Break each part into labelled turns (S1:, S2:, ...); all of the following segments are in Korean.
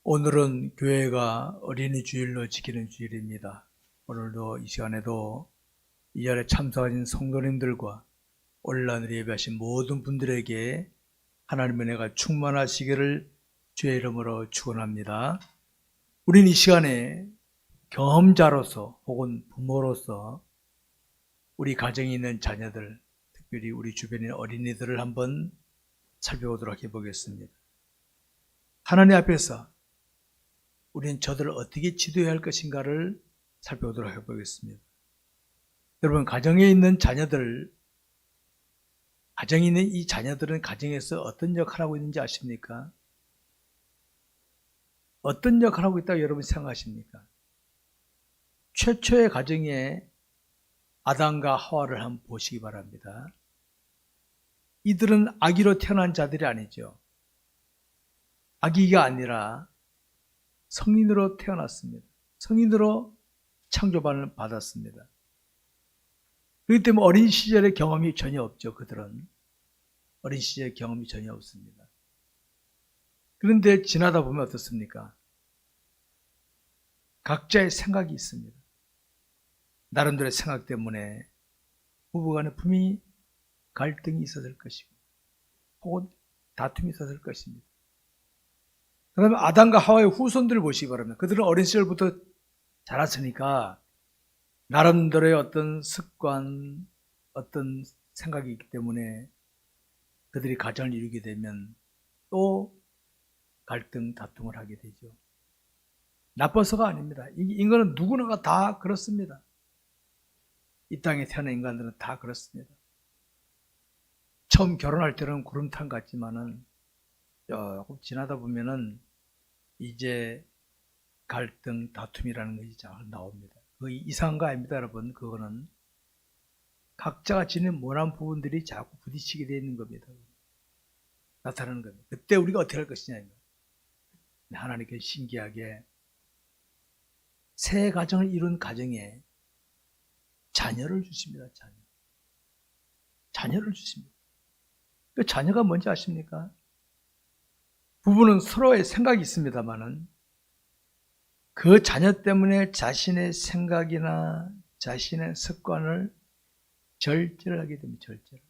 S1: 오늘은 교회가 어린이 주일로 지키는 주일입니다. 오늘도 이 시간에도 이 자리에 참석하신 성도님들과 온라인으로 예배하신 모든 분들에게 하나님의 은혜가 충만하시기를 주의 이름으로 축원합니다. 우리는 이 시간에 경험자로서 혹은 부모로서 우리 가정에 있는 자녀들, 특별히 우리 주변의 어린이들을 한번 살펴보도록 해보겠습니다. 하나님 앞에서 우리는 저들을 어떻게 지도해야 할 것인가를 살펴보도록 해보겠습니다. 여러분, 가정에 있는 자녀들, 가정에 있는 이 자녀들은 가정에서 어떤 역할을 하고 있는지 아십니까? 어떤 역할을 하고 있다고 여러분 생각하십니까? 최초의 가정에 아담과 하와를 한번 보시기 바랍니다. 이들은 아기로 태어난 자들이 아니죠. 아기가 아니라 성인으로 태어났습니다. 성인으로 창조반을 받았습니다. 그렇기 때문에 어린 시절의 경험이 전혀 없죠. 그들은 어린 시절의 경험이 전혀 없습니다. 그런데 지나다 보면 어떻습니까? 각자의 생각이 있습니다. 나름대로의 생각 때문에 부부간에 분명히 갈등이 있었을 것이고 혹은 다툼이 있었을 것입니다. 그 다음에 아담과 하와의 후손들을 보시기 바랍니다. 그들은 어린 시절부터 자랐으니까 나름대로의 어떤 습관, 어떤 생각이 있기 때문에 그들이 가정을 이루게 되면 또 갈등, 다툼을 하게 되죠. 나빠서가 아닙니다. 인간은 누구나가 다 그렇습니다. 이 땅에 태어난 인간들은 다 그렇습니다. 처음 결혼할 때는 구름탄 같지만은 조금 지나다 보면은 이제 갈등, 다툼이라는 것이 잘 나옵니다. 그거 이상한 거 아닙니다, 여러분. 그거는 각자가 지닌 모난 부분들이 자꾸 부딪히게 되어 있는 겁니다. 나타나는 겁니다. 그때 우리가 어떻게 할 것이냐. 하나님께 신기하게 새 가정을 이룬 가정에 자녀를 주십니다. 자녀를 주십니다. 그 자녀가 뭔지 아십니까? 부부는 서로의 생각이 있습니다만은 그 자녀 때문에 자신의 생각이나 자신의 습관을 절제를 하게 됩니다. 절제를.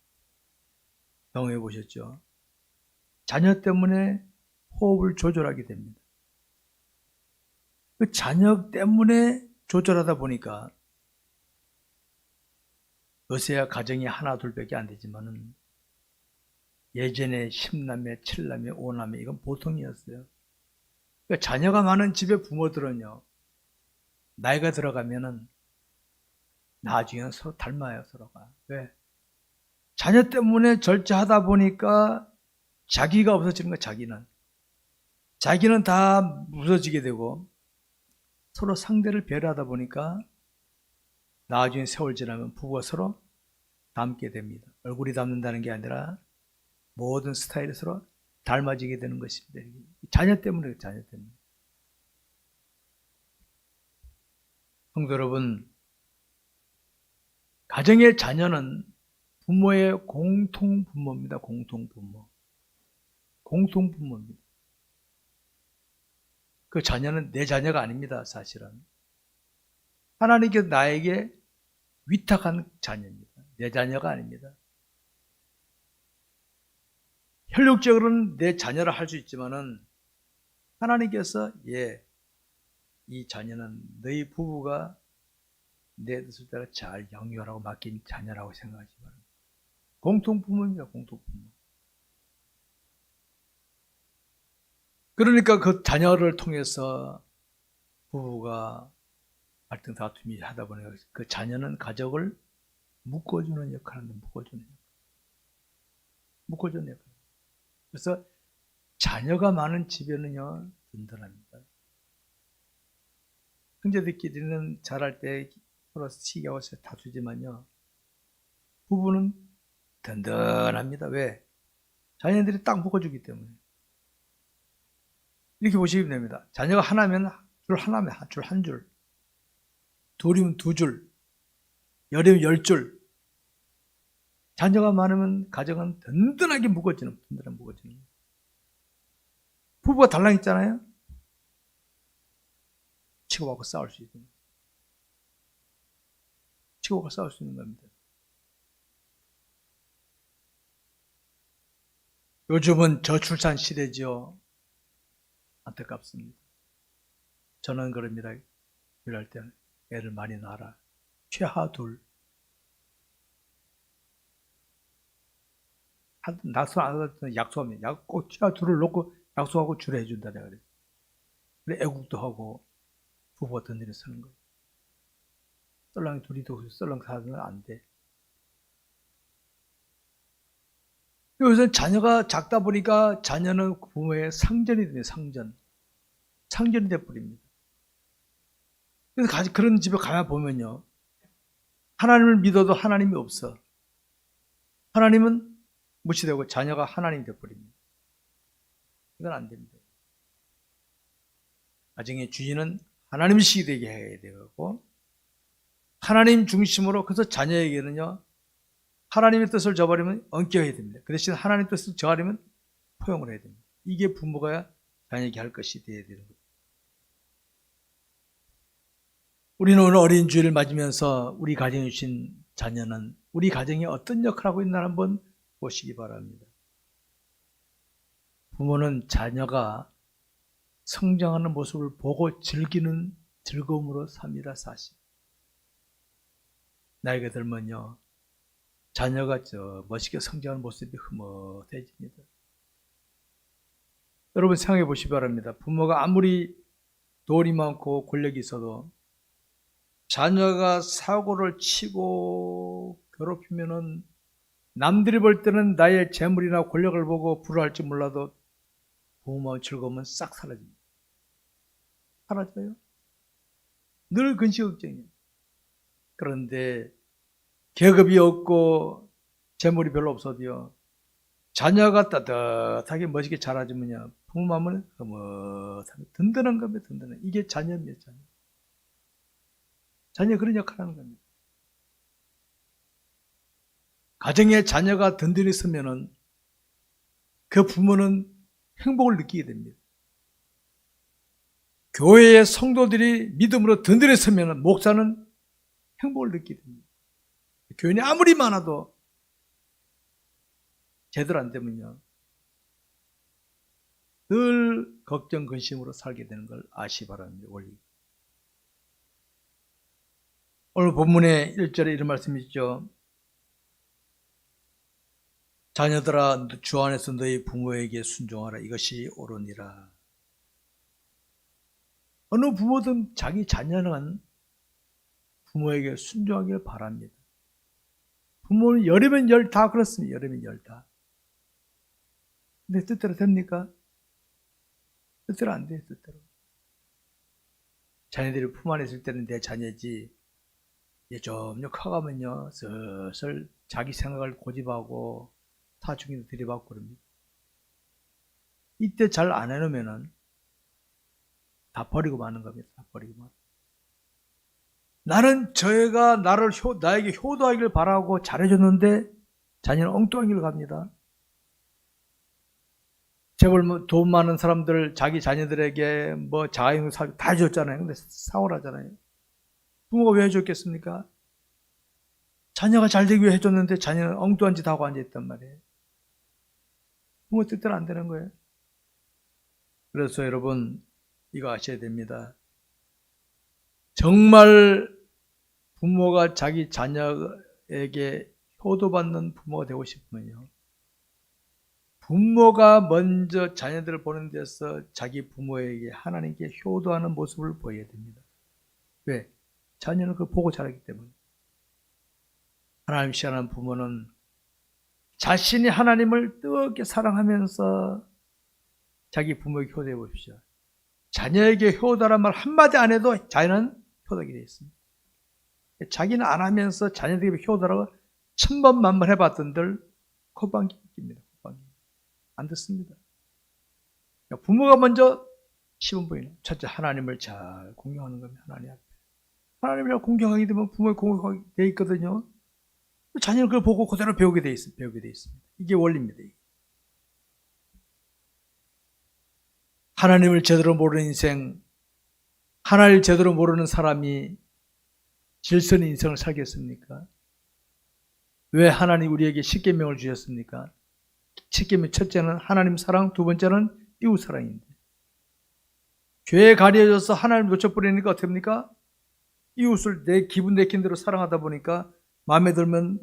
S1: 경험해 보셨죠? 자녀 때문에 호흡을 조절하게 됩니다. 그 자녀 때문에 조절하다 보니까 요새야 가정이 하나 둘밖에 안 되지만은 예전에 10남매, 7남매, 5남매 이건 보통이었어요. 그러니까 자녀가 많은 집의 부모들은요, 나이가 들어가면은 나중에는 서로 닮아요, 서로가. 왜? 자녀 때문에 절제하다 보니까 자기가 없어지는 거야, 자기는 다 무너지게 되고 서로 상대를 배려하다 보니까 나중에 세월 지나면 부부가 서로 닮게 됩니다. 얼굴이 닮는다는 게 아니라 모든 스타일이 서로 닮아지게 되는 것입니다. 자녀 때문에, 자녀 때문에. 성도 여러분, 가정의 자녀는 부모의 공통부모입니다. 공통부모입니다. 그 자녀는 내 자녀가 아닙니다. 사실은. 하나님께서 나에게 위탁한 자녀입니다. 내 자녀가 아닙니다. 혈육적으로는 내 자녀라 할 수 있지만은 하나님께서 이 자녀는 너희 부부가 내 뜻을 따라 잘 영유하라고 맡긴 자녀라고 생각하지 바랍니다. 공통부모입니다. 공통부모. 그러니까 그 자녀를 통해서 부부가 갈등 다툼이 하다 보니까 그 자녀는 가족을 묶어주는 역할을 합니다. 묶어주는 역할. 그래서 자녀가 많은 집에는요, 든든합니다. 형제들끼리는 자랄 때 서로 시기하고 다투지만요, 부부는 든든합니다. 왜? 자녀들이 딱 묶어주기 때문에. 이렇게 보시면 됩니다. 자녀가 하나면 줄 하나면 한 줄, 둘이면 2줄, 열이면 10줄. 자녀가 많으면 가정은 든든하게 묶어지는. 부부가 달랑있잖아요. 치고받고 싸울 수 있는, 치고받고 싸울 수 있는 겁니다. 요즘은 저출산 시대죠. 안타깝습니다. 저는 그럽니다. 이럴 때는 애를 많이 낳아라. 최하 둘. 낙서 안 하던 약속합니다. 꼭 최하 둘을 놓고 약속하고 주례 해준다. 내가 그래. 그래, 애국도 하고 부부가 든든히 서는 거예요. 썰렁이 둘이 도 썰렁 사는 안 돼. 요새 자녀가 작다 보니까 자녀는 부모의 상전이 돼요. 상전이 돼버립니다. 그래서 그런 집에 가면 보면요, 하나님을 믿어도 하나님이 없어. 하나님은 무시되고 자녀가 하나님이 돼버립니다. 이건 안 됩니다. 나중에 주인은 하나님식이 되게 해야 되고, 하나님 중심으로. 그래서 자녀에게는요, 하나님의 뜻을 저버리면 엉켜야 됩니다. 그 대신 하나님의 뜻을 저버리면 포용을 해야 됩니다. 이게 부모가 자녀에게 할 것이 되어야 되는 거죠. 우리는 오늘 어린 주일을 맞으면서 우리 가정에 주신 자녀는 우리 가정에 어떤 역할을 하고 있나 한번 보시기 바랍니다. 부모는 자녀가 성장하는 모습을 보고 즐기는 즐거움으로 삽니다. 사실 나이가 들면요, 자녀가 멋있게 성장하는 모습이 흐뭇해집니다. 여러분 생각해 보시기 바랍니다. 부모가 아무리 돈이 많고 권력이 있어도 자녀가 사고를 치고 괴롭히면은 남들이 볼 때는 나의 재물이나 권력을 보고 불효할지 몰라도 부모의 즐거움은 싹 사라집니다. 사라져요. 늘 근시걱정이에요. 그런데 계급이 없고 재물이 별로 없어도요, 자녀가 따뜻하게 멋있게 자라주면요, 부모 마음은 흐뭇하게 든든한 겁니다. 든든한. 이게 자녀입니다. 자녀 그런 역할을 하는 겁니다. 가정에 자녀가 든든히 서면은 그 부모는 행복을 느끼게 됩니다. 교회의 성도들이 믿음으로 든든히 서면은 목사는 행복을 느끼게 됩니다. 교인이 아무리 많아도 제대로 안 되면요, 늘 걱정 근심으로 살게 되는 걸 아시기 바랍니다. 오늘 본문의 1절에 이런 말씀이 있죠. 자녀들아, 주 안에서 너희 부모에게 순종하라. 이것이 옳으니라. 어느 부모든 자기 자녀는 부모에게 순종하길 바랍니다. 부모는 열이면 열 다 그렇습니다. 열이면 열 다. 근데 뜻대로 됩니까? 뜻대로 안 돼요. 뜻대로. 자녀들이 품 안에 있을 때는 내 자녀지, 점점 커가면요, 슬슬 자기 생각을 고집하고 사춘기도 들이받고 그럽니다. 이때 잘 안 해놓으면은 다 버리고 마는 겁니다. 다 버리고 마는. 나는 저희가 나에게 효도하기를 바라고 잘해줬는데 자녀는 엉뚱한 길을 갑니다. 재벌 돈 많은 사람들 자기 자녀들에게 자가용 사고 다 해줬잖아요. 근데 사오라잖아요. 부모가 왜 해줬겠습니까? 자녀가 잘 되기 위해 해줬는데 자녀는 엉뚱한 짓 하고 앉아있단 말이에요. 부모 뜻대로 안 되는 거예요. 그래서 여러분 이거 아셔야 됩니다. 정말 부모가 자기 자녀에게 효도받는 부모가 되고 싶으면요, 부모가 먼저 자녀들을 보는 데서 자기 부모에게 하나님께 효도하는 모습을 보여야 됩니다. 왜? 자녀는 그걸 보고 자라기 때문에. 하나님 시하는 부모는 자신이 하나님을 뜨겁게 사랑하면서 자기 부모에게 효도해 보십시오. 자녀에게 효도란 말 한마디 안 해도 자녀는 효도하게 되어 있습니다. 자기는 안 하면서 자녀들에게 효도라고 천번 만번 해봤던들 콧방귀 낍니다. 콧방귀. 안 듣습니다. 부모가 먼저 시범 보이는, 첫째 하나님을 잘 공경하는 겁니다. 하나님 앞에. 하나님을 잘 공경하게 되면 부모의 공경하게 되어 있거든요. 자녀는 그걸 보고 그대로 배우게 되어 있습니다. 이게 원리입니다. 하나님을 제대로 모르는 인생, 하나님을 제대로 모르는 사람이 질서 있는 인생을 살겠습니까? 왜 하나님 우리에게 십계명을 주셨습니까? 십계명 첫째는 하나님 사랑, 두 번째는 이웃 사랑인데, 죄에 가려져서 하나님을 놓쳐버리니까 어떻게 합니까? 이웃을 내 기분 내킨 대로 사랑하다 보니까 마음에 들면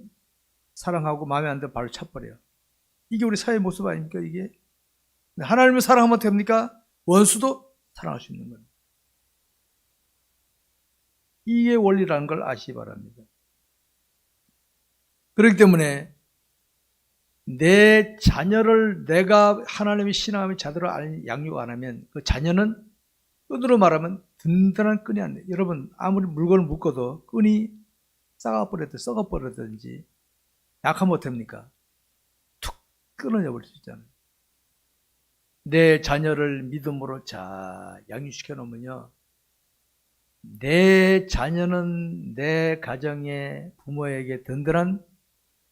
S1: 사랑하고 마음에 안 들면 바로 차버려요. 이게 우리 사회의 모습 아닙니까? 이게 하나님을 사랑하면 어떻게 합니까? 원수도 사랑할 수 있는 겁니다. 이게 원리라는 걸 아시기 바랍니다. 그렇기 때문에 내 자녀를 내가 하나님의 신앙을 제대로 양육 안 하면 그 자녀는 끈으로 말하면 든든한 끈이 안 돼. 여러분 아무리 물건을 묶어도 끈이 썩어버렸든지 약하면 어떡합니까? 툭 끊어져 버릴 수 있잖아요. 내 자녀를 믿음으로 잘 양육시켜 놓으면요, 내 자녀는 내 가정의 부모에게 든든한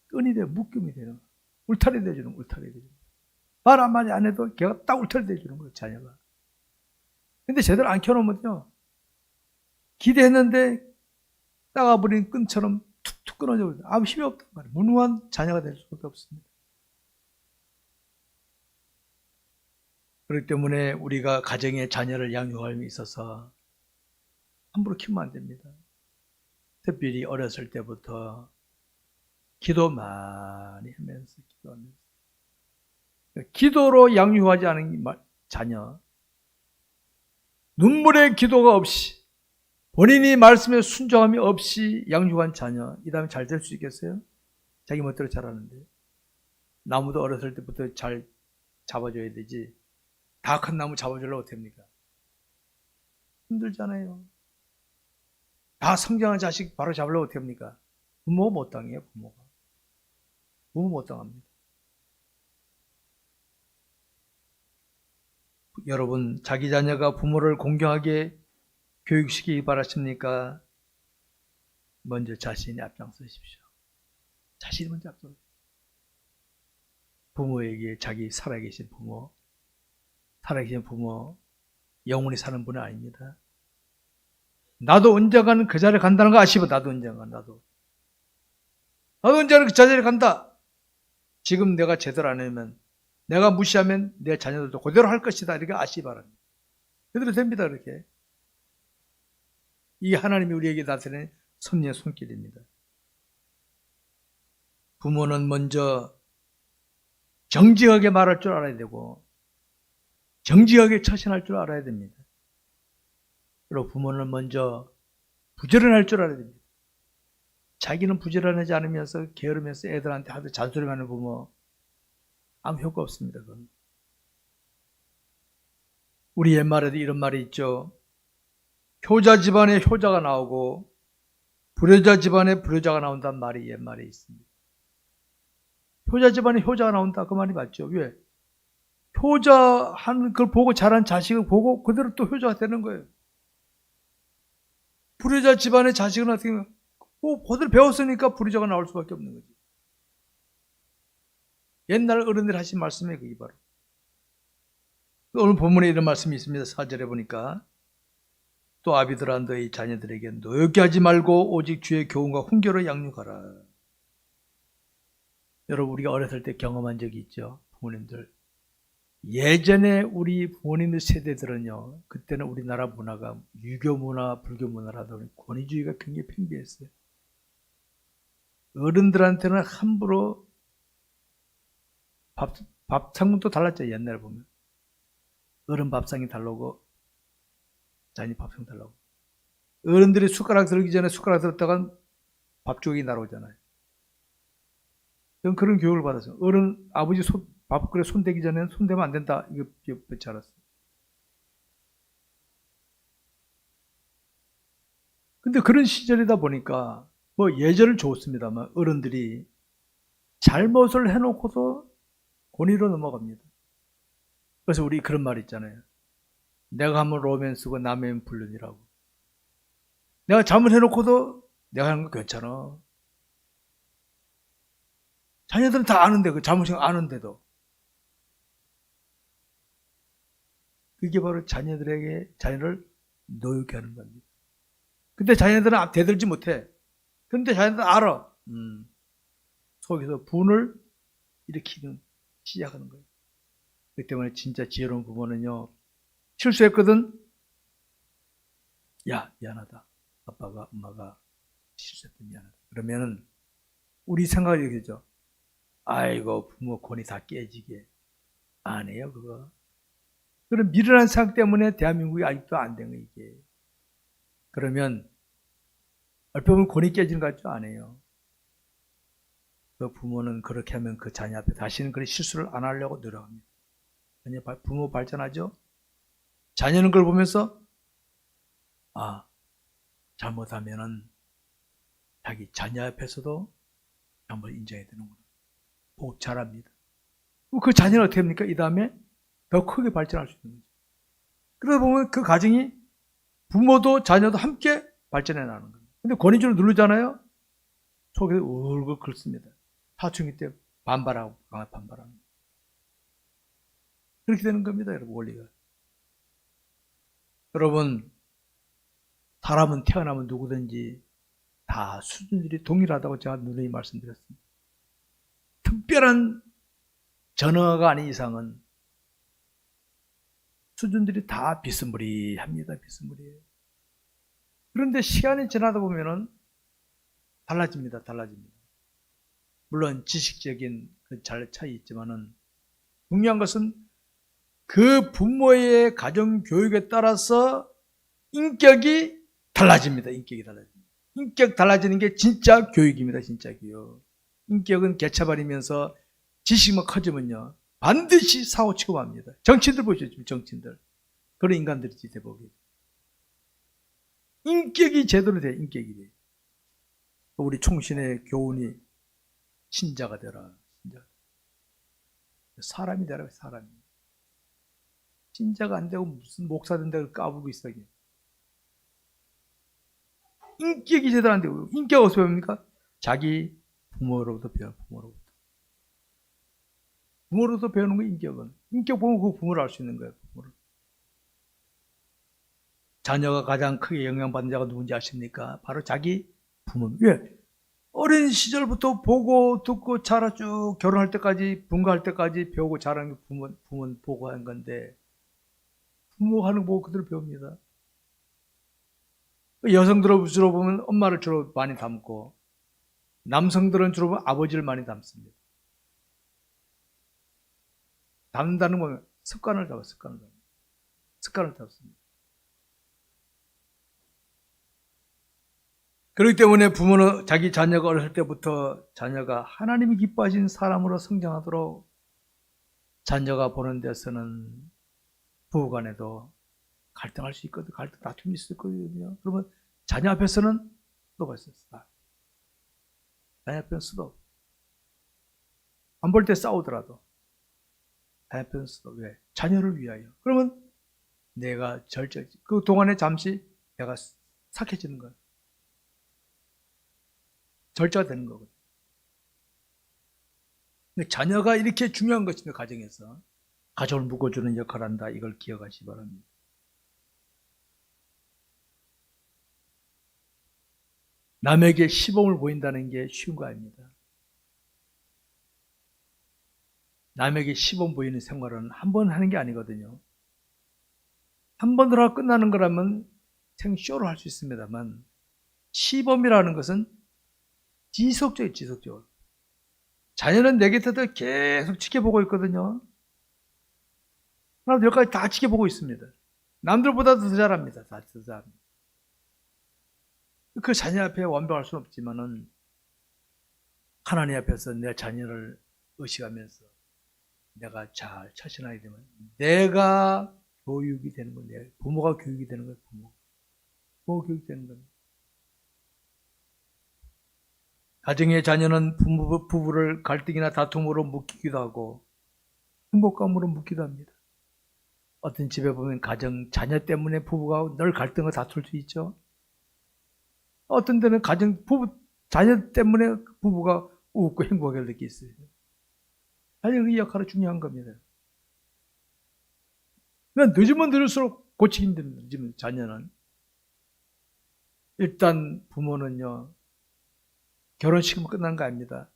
S1: 끈이 돼요. 묶음이 돼요. 울타리 돼주는, 울타리 돼주는. 말 한마디 안 해도 걔가 딱 울타리 돼주는 거예요, 자녀가. 근데 제대로 안 켜놓으면요, 기대했는데 따가버린 끈처럼 툭툭 끊어져 버려요. 아무 힘이 없단 말이에요. 무능한 자녀가 될 수밖에 없습니다. 그렇기 때문에 우리가 가정의 자녀를 양육함에 있어서 함부로 키우면 안 됩니다. 특별히 어렸을 때부터 기도 많이 하면서, 기도하면서. 기도로 양육하지 않은 자녀, 눈물의 기도가 없이, 본인이 말씀에 순종함이 없이 양육한 자녀, 이 다음에 잘 될 수 있겠어요? 자기 멋대로 잘하는데. 나무도 어렸을 때부터 잘 잡아줘야 되지, 다 큰 나무 잡아주려고 어떻게 합니까? 힘들잖아요. 다 성장한 자식 바로 잡으려고 어떻게 합니까? 부모가 못 당해요, 부모가. 부모 못 당합니다. 여러분, 자기 자녀가 부모를 공경하게 교육시키기 바라십니까? 먼저 자신이 앞장서십시오. 자신이 먼저 앞장서십시오. 부모에게 자기 살아계신 부모, 살아계신 부모, 영원히 사는 분은 아닙니다. 나도 언젠가는 그 자리에 간다는 거 아시고, 나도 언젠가는, 나도 언젠가는 그 자리에 간다. 지금 내가 제대로 안 하면, 내가 무시하면 내 자녀들도 그대로 할 것이다. 이렇게 아시기 바랍니다. 그대로 됩니다, 그렇게. 이게 하나님이 우리에게 나타낸 섭리의 손길입니다. 부모는 먼저 정직하게 말할 줄 알아야 되고, 정직하게 처신할 줄 알아야 됩니다. 그리고 부모는 먼저 부지런할 줄 알아야 됩니다. 자기는 부지런하지 않으면서 게으르면서 애들한테 하도 잔소리하는 부모, 아무 효과 없습니다. 그건. 우리 옛말에도 이런 말이 있죠. 효자 집안에 효자가 나오고 불효자 집안에 불효자가 나온다는 말이 옛말에 있습니다. 효자 집안에 효자가 나온다, 그 말이 맞죠. 왜? 효자한 걸 보고 자란 자식을 보고 그대로 또 효자가 되는 거예요. 불효자 집안의 자식은 어떻게 그대로 배웠으니까 불효자가 나올 수밖에 없는 거지. 옛날 어른들이 하신 말씀에 그게 바로. 오늘 본문에 이런 말씀이 있습니다. 4절에 보니까 또 아비들아 너희 자녀들에게 노엽게 하지 말고 오직 주의 교훈과 훈계로 양육하라. 여러분, 우리가 어렸을 때 경험한 적이 있죠. 부모님들. 예전에 우리 부모님들 세대들은요, 그때는 우리나라 문화가 유교 문화, 불교 문화라다 보니 권위주의가 굉장히 팽배했어요. 어른들한테는 함부로 밥상도 달랐죠. 옛날에 보면 어른 밥상이 달라고, 자녀 밥상 달라고. 어른들이 숟가락 들기 전에 숟가락 들었다간 밥조각이 날아오잖아요. 그런 교육을 받았어요. 어른 아버지 밥그릇 손대기 전에는 손대면 안 된다, 이거 배치 알았어요. 근데 그런 시절이다 보니까 뭐 예전은 좋습니다만 어른들이 잘못을 해놓고도 권위로 넘어갑니다. 그래서 우리 그런 말 있잖아요. 내가 하면 로맨스고 남의 하면 불륜이라고. 내가 잘못해놓고도 내가 하는 거 괜찮아. 자녀들은 다 아는데, 그 잘못인 거 아는데도. 그게 바로 자녀를 노엽게 하는 겁니다. 근데 자녀들은 대들지 못해. 근데 자녀들은 알아. 속에서 분을 일으키는 시작하는 거예요. 그렇기 때문에 진짜 지혜로운 부모는요, 실수했거든. 야, 미안하다. 아빠가, 엄마가 실수했다. 미안하다. 그러면은 우리 생각이 이렇게 되죠. 아이고, 부모 권위 다 깨지게. 안 해요, 그거. 그런 미련한 생각 때문에 대한민국이 아직도 안 된 거예요, 이게. 그러면 얼핏 보면 권위 깨지는 것 같죠? 안 해요. 그 부모는 그렇게 하면 그 자녀 앞에 다시는 그런 실수를 안 하려고 노력합니다. 부모 발전하죠? 자녀는 그걸 보면서 아, 잘못하면은 자기 자녀 앞에서도 한번 인정해야 되는구나. 보고 잘합니다. 그 자녀는 어떻게 합니까? 이 다음에 더 크게 발전할 수 있는 거죠. 그러다 보면 그 가정이 부모도 자녀도 함께 발전해 나가는 거예요. 근데 권위줄을 누르잖아요? 속에서 울고 긁습니다. 사춘기 때 반발하고 강하게 반발하는 거예요. 그렇게 되는 겁니다, 여러분, 원리가. 여러분, 사람은 태어나면 누구든지 다 수준들이 동일하다고 제가 누누이 말씀드렸습니다. 특별한 전화가 아닌 이상은 수준들이 다 비스무리합니다. 비스무리해요. 그런데 시간이 지나다 보면은 달라집니다. 달라집니다. 물론 지식적인 그 차이 있지만은 중요한 것은 그 부모의 가정 교육에 따라서 인격이 달라집니다. 인격이 달라집니다. 인격 달라지는 게 진짜 교육입니다. 진짜 교육. 인격은 개차버리면서 지식만 커지면요, 반드시 사고치고 맙니다. 정치인들 보시죠. 정치인들. 그런 인간들이지 대부분. 인격이 제대로 돼. 인격이 돼. 우리 총신의 교훈이 신자가 되라. 신자. 사람이 되라. 사람이. 신자가 안 되고 무슨 목사 된다고 까불고 있어. 인격이 제대로 안 되고. 인격 어디서 배웁니까? 자기 부모로부터 배워. 부모로부터 배우는 거 인격은. 인격 보면 그 부모를 알 수 있는 거예요. 부모를. 자녀가 가장 크게 영향받는 자가 누군지 아십니까? 바로 자기 부모. 왜? 어린 시절부터 보고 듣고 자라 쭉 결혼할 때까지 분가할 때까지 배우고 자라는 게 부모는 보고 하는 건데, 부모 하는 거 보고 그대로 배웁니다. 여성들을 주로 보면 엄마를 주로 많이 닮고, 남성들은 주로 보면 아버지를 많이 닮습니다. 닮는다는 건 습관을 잡습니다. 그렇기 때문에 부모는 자기 자녀가 어렸을 때부터 자녀가 하나님이 기뻐하신 사람으로 성장하도록 자녀가 보는 데서는 부부간에도 갈등할 수 있거든요. 다툼이 있을 거거든요. 그러면 자녀 앞에서는 수도가 있어요. 자녀 앞에서는 수도. 안 볼 때 싸우더라도 자녀 앞에서는 수도. 왜? 자녀를 위하여. 그러면 내가 그 동안에 잠시 내가 삭혀지는 거예요. 절제가 되는 거거든요. 근데 자녀가 이렇게 중요한 것입니다. 가정에서. 가족을 묶어주는 역할을 한다. 이걸 기억하시기 바랍니다. 남에게 시범을 보인다는 게 쉬운 거 아닙니다. 남에게 시범 보이는 생활은 한 번 하는 게 아니거든요. 한 번으로 하고 끝나는 거라면 생쇼로 할 수 있습니다만, 시범이라는 것은 지속적으로. 자녀는 내 곁에서 계속 지켜보고 있거든요. 하나도 여기까지 다 지켜보고 있습니다. 남들보다도 더 잘합니다. 더 잘합니다. 그 자녀 앞에 완벽할 수는 없지만은 하나님 앞에서 내 자녀를 의식하면서 내가 잘 처신하게 되면 내가 교육이 되는 거예요. 부모가 교육이 되는 거예요. 부모 교육이 되는 겁니다. 가정의 자녀는 부부를 갈등이나 다툼으로 묶이기도 하고 행복감으로 묶기도 합니다. 어떤 집에 보면 자녀 때문에 부부가 늘 갈등을 다툴 수 있죠. 어떤 데는 자녀 때문에 부부가 웃고 행복하게 느낄 수 있어요. 자녀의 역할이 중요한 겁니다. 늦으면 늦을수록 고치기 힘듭니다. 늦으면 자녀는. 일단 부모는요, 결혼식은 끝난 거 아닙니다.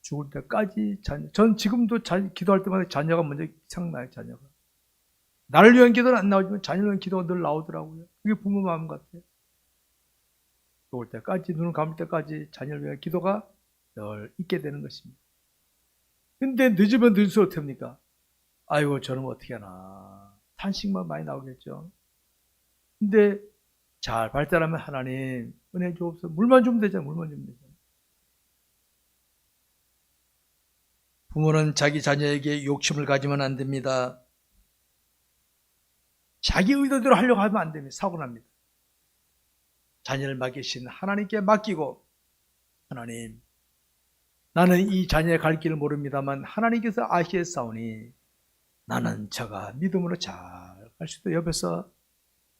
S1: 죽을 때까지 전 지금도 기도할 때마다 자녀가 먼저 생각나요, 자녀가. 나를 위한 기도는 안 나오지만 자녀를 위한 기도가 늘 나오더라고요. 그게 부모 마음 같아요. 죽을 때까지, 눈을 감을 때까지 자녀를 위한 기도가 늘 있게 되는 것입니다. 근데 늦으면 늦을수록 어떻게 합니까? 아이고, 저는 어떻게 하나. 탄식만 많이 나오겠죠. 근데 잘 발달하면 하나님 은혜 주옵소서. 물만 주면 되잖아요. 물만 주면 되잖아요. 부모는 자기 자녀에게 욕심을 가지면 안 됩니다. 자기 의도대로 하려고 하면 안 됩니다. 사고 납니다. 자녀를 맡기신 하나님께 맡기고, 하나님, 나는 이 자녀의 갈 길을 모릅니다만 하나님께서 아시겠사오니 나는 저가 믿음으로 잘 갈 수 있도록 옆에서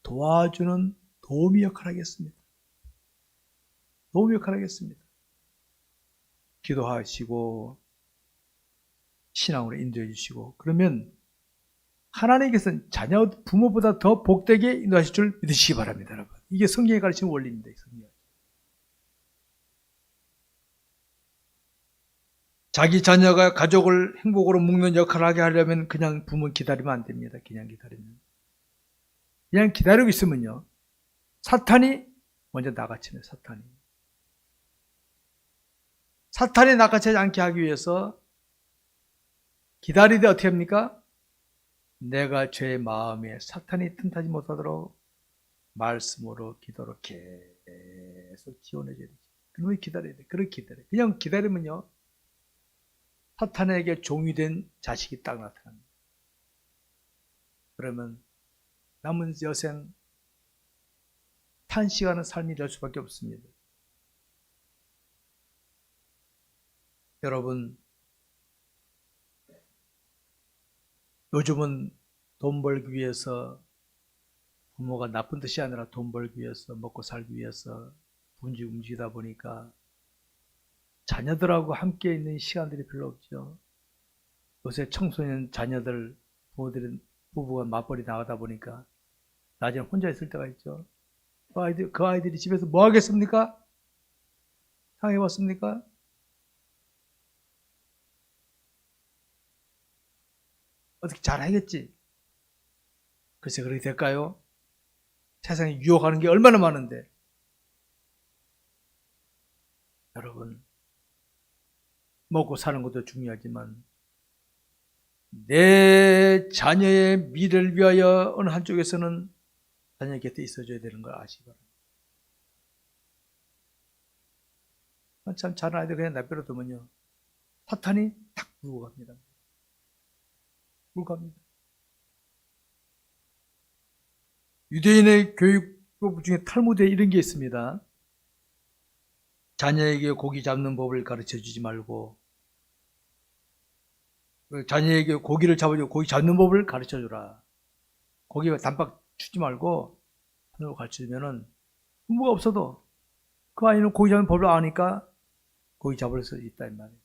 S1: 도와주는 도우미 역할을 하겠습니다. 도우미 역할을 하겠습니다. 기도하시고 신앙으로 인도해 주시고, 그러면 하나님께서는 자녀 부모보다 더 복되게 인도하실 줄 믿으시기 바랍니다, 여러분. 이게 성경에 가르치는 원리입니다. 성경. 자기 자녀가 가족을 행복으로 묶는 역할을 하게 하려면 그냥 부모 기다리면 안 됩니다. 그냥 기다리고 있으면요, 사탄이 먼저 나가치네요. 사탄이 나가치지 않게 하기 위해서 기다리되 어떻게 합니까? 내가 죄의 마음에 사탄이 틈타지 못하도록 말씀으로 기도로 계속 지원해 줘야 되지. 그러면 기다려야 돼. 그렇게 기다려. 그냥 기다리면요, 사탄에게 종이 된 자식이 딱 나타납니다. 그러면 남은 여생 탄식하는 삶이 될 수밖에 없습니다. 여러분, 요즘은 돈 벌기 위해서, 부모가 나쁜 뜻이 아니라 돈 벌기 위해서, 먹고 살기 위해서 움직이다 보니까 자녀들하고 함께 있는 시간들이 별로 없죠. 요새 청소년 자녀들, 부부가 맞벌이 나가다 보니까 낮에는 혼자 있을 때가 있죠. 그 아이들이 집에서 뭐 하겠습니까? 상해봤습니까? 어떻게 잘하겠지? 글쎄, 그렇게 될까요? 세상에 유혹하는 게 얼마나 많은데. 여러분, 먹고 사는 것도 중요하지만 내 자녀의 미래를 위하여 어느 한쪽에서는 자녀 곁에 있어줘야 되는 걸 아시기 바랍니다. 참 작은 아이들 그냥 내버려 두면요, 사탄이 탁 물고 갑니다. 유대인의 교육법 중에 탈무드에 이런 게 있습니다. 자녀에게 고기 잡는 법을 가르쳐 주지 말고, 자녀에게 고기를 잡아주고 고기 잡는 법을 가르쳐 주라. 고기가 단박 주지 말고 하는 걸 가르쳐 주면은 부모가 없어도 그 아이는 고기 잡는 법을 아니까 고기 잡을 수 있다, 이 말이에요.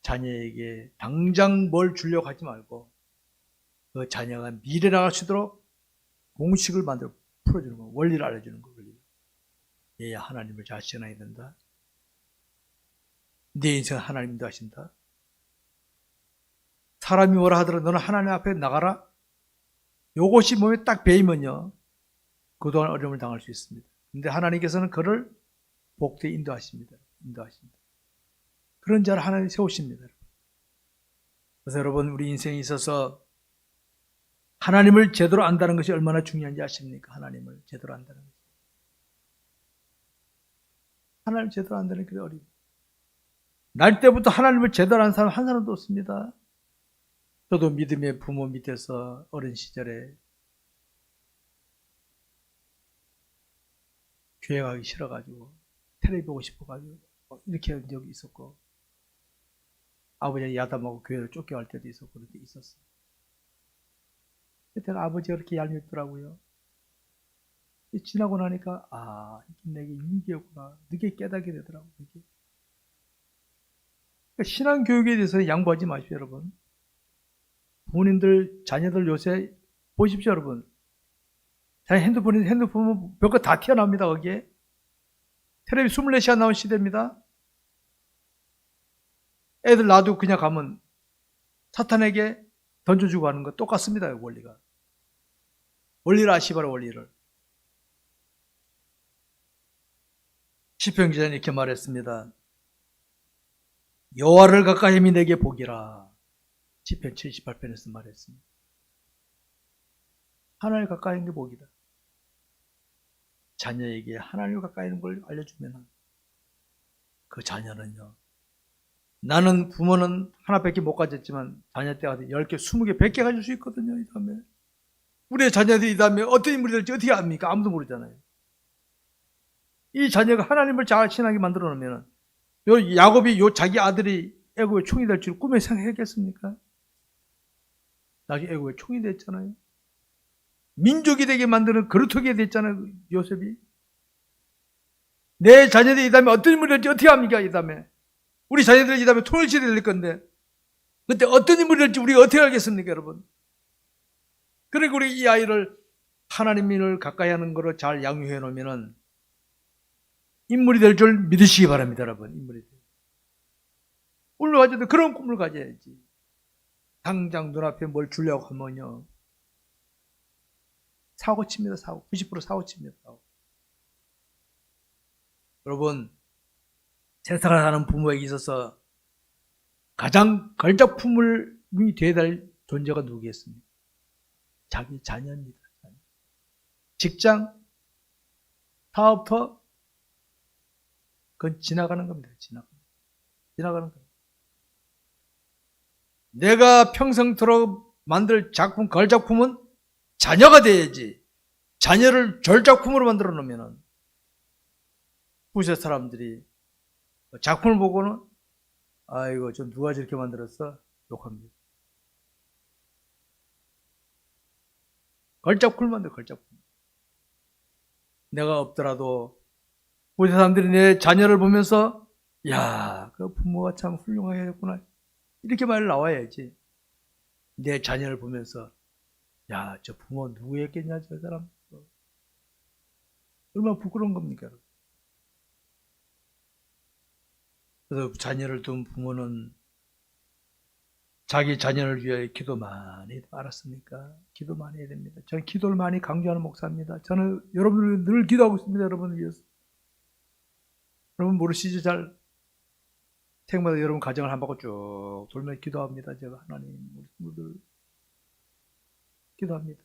S1: 자녀에게 당장 뭘 주려고 하지 말고 그 자녀가 미래 나갈 수 있도록 공식을 만들어 풀어주는 거, 원리를 알려주는 거. 얘야, 하나님을 잘 지켜놔야 된다. 내 인생 하나님도 하신다. 사람이 뭐라 하더라도 너는 하나님 앞에 나가라. 요것이 몸에 딱 배이면요, 그동안 어려움을 당할 수 있습니다. 근데 하나님께서는 그를 복되게 인도하십니다. 그런 자를 하나님 세우십니다. 그래서 여러분, 우리 인생에 있어서 하나님을 제대로 안다는 것이 얼마나 중요한지 아십니까? 하나님을 제대로 안다는 것이. 하나님을 제대로 안다는 게 어려워요. 날 때부터 하나님을 제대로 아는 사람 한 사람도 없습니다. 저도 믿음의 부모 밑에서 어린 시절에 교회 가기 싫어가지고 텔레비 보고 싶어가지고 이렇게 한 적이 있었고, 아버지가 야단하고 교회를 쫓겨갈 때도 있었고, 그럴 때 있었어요. 그때가 아버지가 그렇게 얄밉더라고요. 지나고 나니까 내게 위기였구나, 늦게 깨닫게 되더라고요. 그러니까 신앙교육에 대해서 양보하지 마십시오, 여러분. 부모님들, 자녀들 요새 보십시오, 여러분. 자기 핸드폰 별거 다 튀어나옵니다. 거기에 텔레비 24시간 나온 시대입니다. 애들 놔두고 그냥 가면 사탄에게 던져주고 하는 거 똑같습니다. 원리가. 원리를 아시바라. 원리를. 시편 기자는 이렇게 말했습니다. 여호와를 가까이 함이 내게 복이라. 시편 78편에서 말했습니다. 하나님을 가까이 하는 게 복이다. 자녀에게 하나님을 가까이 하는 걸 알려주면 그 자녀는요, 나는 부모는 하나밖에 못 가졌지만 자녀 때가 10개, 20개, 100개 가질 수 있거든요. 이 다음에 우리의 자녀들이 이 다음에 어떤 인물이 될지 어떻게 압니까? 아무도 모르잖아요. 이 자녀가 하나님을 잘 신하게 만들어 놓으면 야곱이 자기 아들이 애굽의 총이 될 줄 꿈에 생각했겠습니까? 나중에 애굽의 총이 됐잖아요. 민족이 되게 만드는 그루터기가 됐잖아요. 요셉이. 내 자녀들이 이 다음에 어떤 인물이 될지 어떻게 압니까? 이 다음에 우리 자녀들이 이 다음에 통일시대 될 건데 그때 어떤 인물이 될지 우리가 어떻게 알겠습니까, 여러분? 그리고 우리 이 아이를 하나님을 가까이 하는 거로 잘 양육해 놓으면은 인물이 될 줄 믿으시기 바랍니다, 여러분. 인물이 될. 꿈을 가져도 그런 꿈을 가져야지. 당장 눈앞에 뭘 주려고 하면요, 사고 칩니다. 90% 사고 칩니다. 여러분, 세상을 사는 부모에게 있어서 가장 걸작품이 되어야 될 존재가 누구겠습니까? 자기 자녀입니다. 직장, 사업터, 그건 지나가는 겁니다. 지나가는 겁니다. 내가 평생토록 만들 작품, 걸작품은 자녀가 돼야지. 자녀를 절작품으로 만들어 놓으면 후세 사람들이 작품을 보고는 아이고 저 누가 저렇게 만들었어? 욕합니다. 걸작품을 만들어. 걸작품. 내가 없더라도 우리 사람들이 내 자녀를 보면서 야, 그 부모가 참 훌륭하게 했구나 이렇게 말 나와야지. 내 자녀를 보면서 야, 저 부모 누구였겠냐, 저 사람. 얼마나 부끄러운 겁니까, 여러분. 그래서 자녀를 둔 부모는 자기 자녀를 위하여 기도 많이 알았습니까? 기도 많이 해야 됩니다. 저는 기도를 많이 강조하는 목사입니다. 저는 여러분을 늘 기도하고 있습니다. 여러분을 위해서. 여러분 모르시죠? 잘 생마다 여러분 가정을 한 바퀴 쭉 돌며 기도합니다. 제가 하나님 우리 친구들 기도합니다.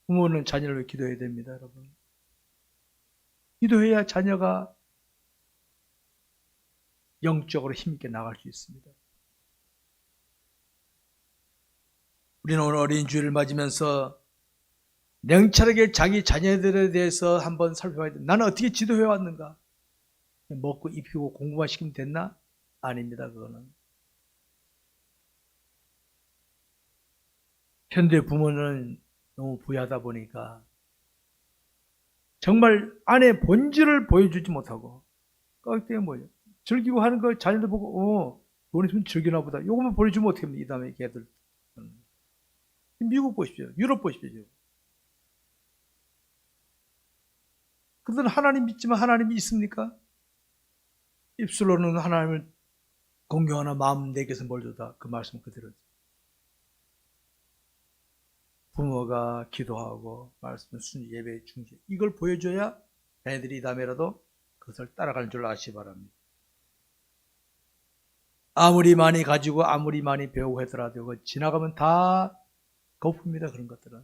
S1: 부모는 자녀를 위해 기도해야 됩니다. 여러분. 기도해야 자녀가 영적으로 힘있게 나갈 수 있습니다. 우리는 오늘 어린 주일을 맞으면서 냉철하게 자기 자녀들에 대해서 한번 살펴봐야 됩니다. 나는 어떻게 지도해 왔는가? 먹고 입히고 공부만 시키면 됐나? 아닙니다. 그거는. 현대 부모는 너무 부유하다 보니까 정말 안의 본질을 보여주지 못하고 그게 뭐예요? 즐기고 하는 거 자녀들 보고 돈 있으면 즐기나 보다. 이것만 보여주면 어떻게 합니까? 이 다음에 걔들. 미국 보십시오. 유럽 보십시오. 그들은 하나님 믿지만 하나님이 있습니까? 입술로는 하나님을 공경하나 마음 내게서 멀도다. 그 말씀 그대로죠. 부모가 기도하고 말씀 순위 예배 중심 이걸 보여줘야 자녀들이 이 다음에라도 그것을 따라가는 줄 아시기 바랍니다. 아무리 많이 가지고 아무리 많이 배우고 하더라도 지나가면 다 거품입니다. 그런 것들은.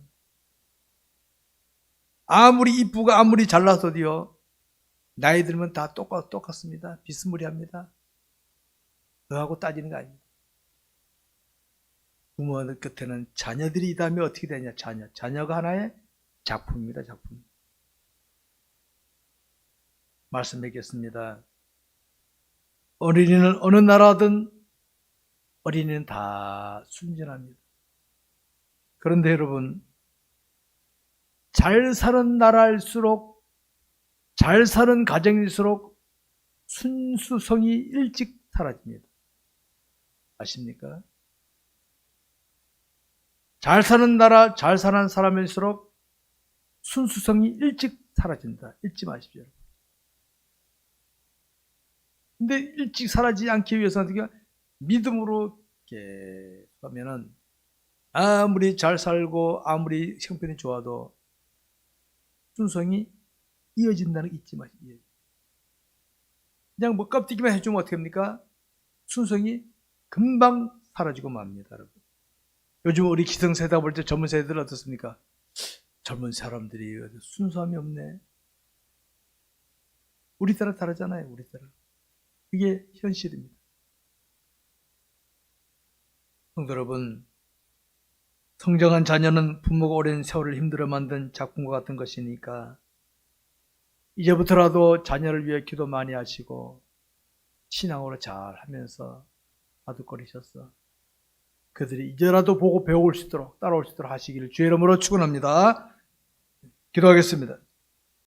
S1: 아무리 이쁘고 아무리 잘나서도요 나이 들면 다 똑같습니다. 비스무리합니다. 그거하고 따지는 거 아닙니다. 부모들 끝에는 자녀들이 이 다음에 어떻게 되냐. 자녀가 하나의 작품입니다. 작품. 말씀 뵙겠습니다. 어린이는 어느 나라든 어린이는 다 순진합니다. 그런데 여러분 잘 사는 나라일수록 잘 사는 가정일수록 순수성이 일찍 사라집니다. 아십니까? 잘 사는 나라, 잘 사는 사람일수록 순수성이 일찍 사라진다. 잊지 마십시오. 근데 일찍 사라지지 않기 위해서는 어떻게 믿음으로 이렇게 하면은 아무리 잘 살고 아무리 형편이 좋아도 순수성이 이어진다는 거 잊지 마십시오. 그냥 뭐 껍데기만 해주면 어떻게 합니까? 순수성이 금방 사라지고 맙니다, 여러분. 요즘 우리 기성세대 볼 때 젊은 세대들 어떻습니까? 젊은 사람들이 순수함이 없네. 우리 따라 다르잖아요, 우리 따라. 이게 현실입니다. 성도 여러분, 성장한 자녀는 부모가 오랜 세월을 힘들어 만든 작품과 같은 것이니까 이제부터라도 자녀를 위해 기도 많이 하시고 신앙으로 잘 하면서 아득거리셨어. 그들이 이제라도 보고 배울 수 있도록 따라올 수 있도록 하시기를 주의 이름으로 축원합니다. 기도하겠습니다.